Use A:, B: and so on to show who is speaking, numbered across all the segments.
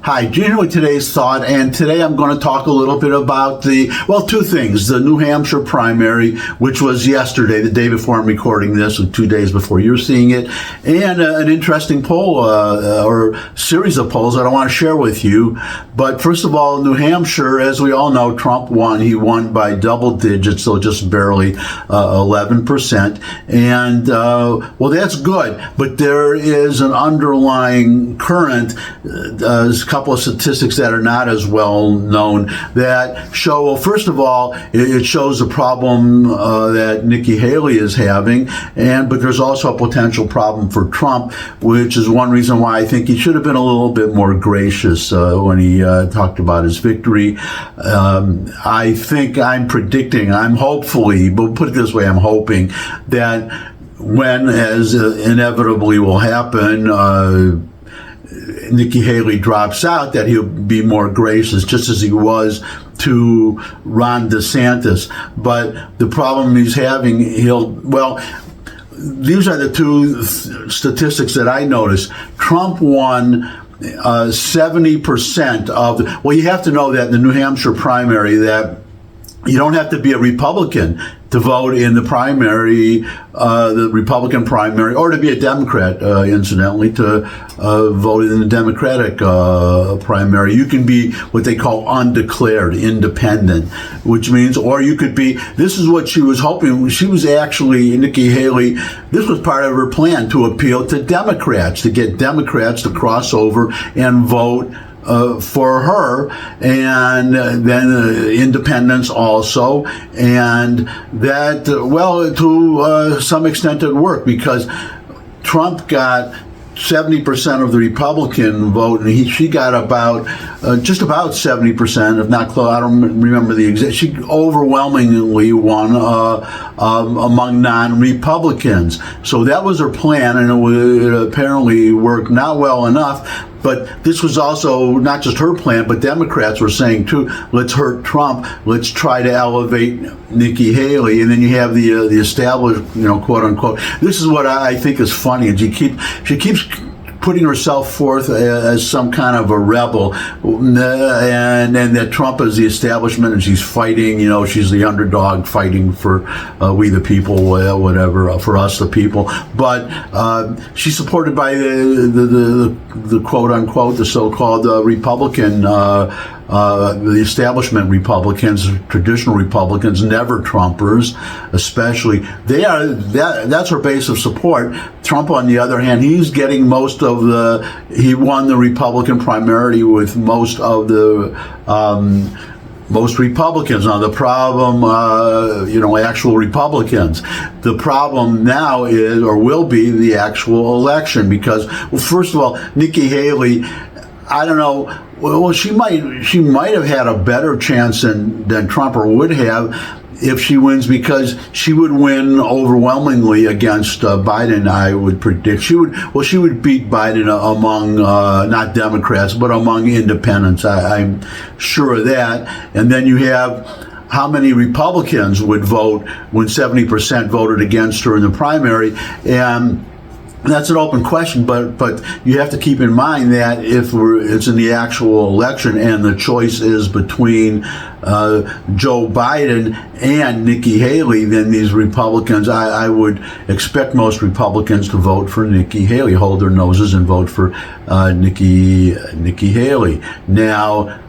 A: Hi, Gino with today's thought, and today I'm going to talk a little bit about two things. The New Hampshire primary, which was yesterday, the day before I'm recording this, and 2 days before you're seeing it, and an interesting poll, or series of polls that I want to share with you. But first of all, New Hampshire, as we all know, Trump won. He won by double digits, so just barely 11%. And, well, that's good, but there is an underlying current, a couple of statistics that are not as well known that show, well, first of all, it shows the problem that Nikki Haley is having, but there's also a potential problem for Trump, which is one reason why I think he should have been a little bit more gracious when he talked about his victory. I think I'm hopefully, but put it this way, I'm hoping that when, as inevitably will happen, Nikki Haley drops out, that he'll be more gracious, just as he was to Ron DeSantis. But the problem he's having, these are the two statistics that I noticed. Trump won 70% of you have to know that in the New Hampshire primary that you don't have to be a Republican to vote in the primary, the Republican primary, or to be a Democrat, incidentally, to vote in the Democratic primary. You can be what they call undeclared, independent, which means, or you could be, this is what she was hoping. She was actually, Nikki Haley, this was part of her plan to appeal to Democrats, to get Democrats to cross over and vote for her, and then independents also, and that, to some extent it worked, because Trump got 70% of the Republican vote, and she got about just about 70%, if not close. I don't remember the exact. She overwhelmingly won among non-Republicans. So that was her plan, and it apparently worked not well enough. But this was also not just her plan, but Democrats were saying too, let's hurt Trump, let's try to elevate Nikki Haley, and then you have the established, quote unquote. This is what I think is funny, and she keeps putting herself forth as some kind of a rebel, and that Trump is the establishment, and she's fighting, she's the underdog fighting for we the people, whatever, for us the people. But she's supported by the quote unquote, the so-called Republican, the establishment Republicans, traditional Republicans, never Trumpers, especially. That's her base of support. Trump, on the other hand, he's getting most of he won the Republican primary with most of the most Republicans. Now, the problem, actual Republicans. The problem now is, or will be, the actual election, because, well, first of all, Nikki Haley, I don't know. Well, she might have had a better chance than Trump, or would have, if she wins, because she would win overwhelmingly against Biden. I would predict she would beat Biden among not Democrats, but among independents. I'm sure of that. And then you have how many Republicans would vote when 70% voted against her in the primary, and that's an open question, but you have to keep in mind that if it's in the actual election and the choice is between Joe Biden and Nikki Haley, then these Republicans, I would expect most Republicans to vote for Nikki Haley, hold their noses and vote for Nikki Haley. Now,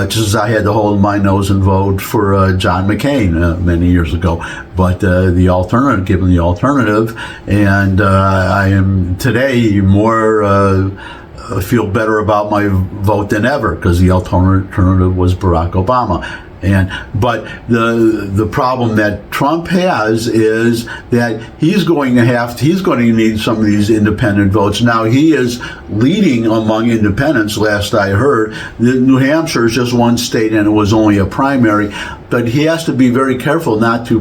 A: just as I had to hold my nose and vote for John McCain many years ago. But given the alternative, and I am today more feel better about my vote than ever, because the alternative was Barack Obama. But the problem that Trump has is that he's going to need some of these independent votes. Now, he is leading among independents, last I heard. New Hampshire is just one state, and it was only a primary. But he has to be very careful not to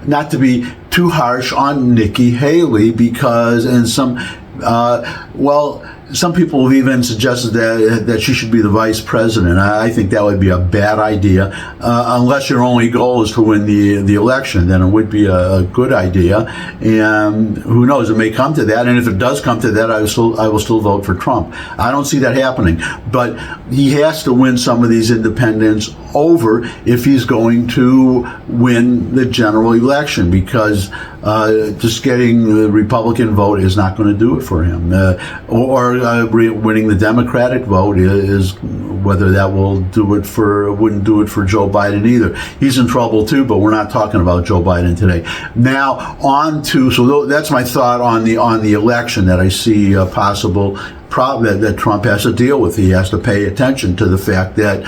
A: not to be too harsh on Nikki Haley, because Some people have even suggested that she should be the vice president. I think that would be a bad idea, unless your only goal is to win the election. Then it would be a good idea. And who knows? It may come to that. And if it does come to that, I will still vote for Trump. I don't see that happening. But he has to win some of these independents over if he's going to win the general election, because just getting the Republican vote is not going to do it for him. Winning the Democratic vote is whether that wouldn't do it for Joe Biden either. He's in trouble too, but we're not talking about Joe Biden today. Now so that's my thought on the election, that I see a possible problem that Trump has to deal with. He has to pay attention to the fact that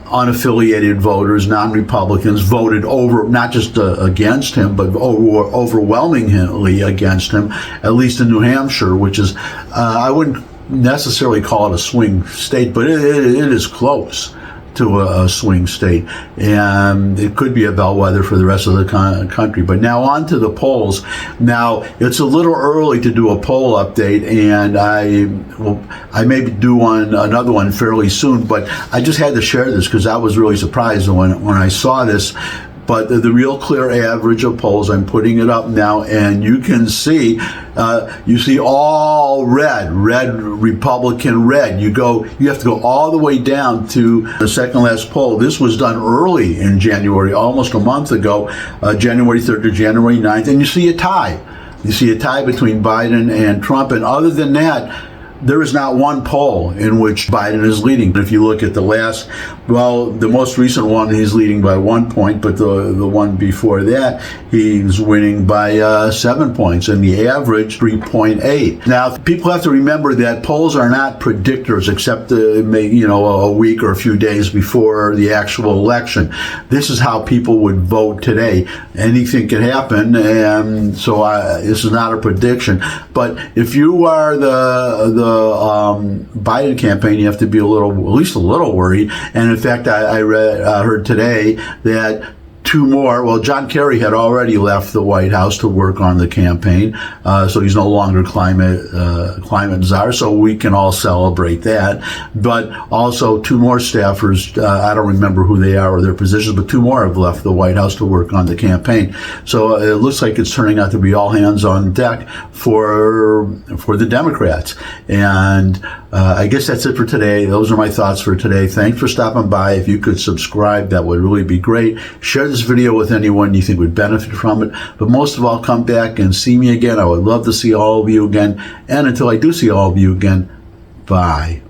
A: unaffiliated voters, non-Republicans, voted not just against him, but overwhelmingly against him, at least in New Hampshire, which is, I wouldn't necessarily call it a swing state, but it is close to a swing state, and it could be a bellwether for the rest of the country. But now on to the polls. Now, it's a little early to do a poll update, and I may do another one fairly soon, but I just had to share this because I was really surprised when I saw this. But the real clear average of polls, I'm putting it up now, and you can see, all red, Republican red. You have to go all the way down to the second last poll. This was done early in January, almost a month ago, January 3rd to January 9th, and you see a tie. You see a tie between Biden and Trump, and other than that, there is not one poll in which Biden is leading. If you look at the most recent one, he's leading by 1 point, but the one before that, he's winning by 7 points, and the average 3.8. Now, people have to remember that polls are not predictors, except a week or a few days before the actual election. This is how people would vote today. Anything can happen, and so this is not a prediction. But if you are the Biden campaign, you have to be at least a little worried. And in fact, I heard today that John Kerry had already left the White House to work on the campaign, so he's no longer climate czar, so we can all celebrate that. But also 2 more staffers, I don't remember who they are or their positions, but 2 more have left the White House to work on the campaign. So it looks like it's turning out to be all hands on deck for the Democrats. And I guess that's it for today. Those are my thoughts for today. Thanks for stopping by. If you could subscribe, that would really be great. Share this video with anyone you think would benefit from it. But most of all, come back and see me again. I would love to see all of you again. And until I do see all of you again, bye.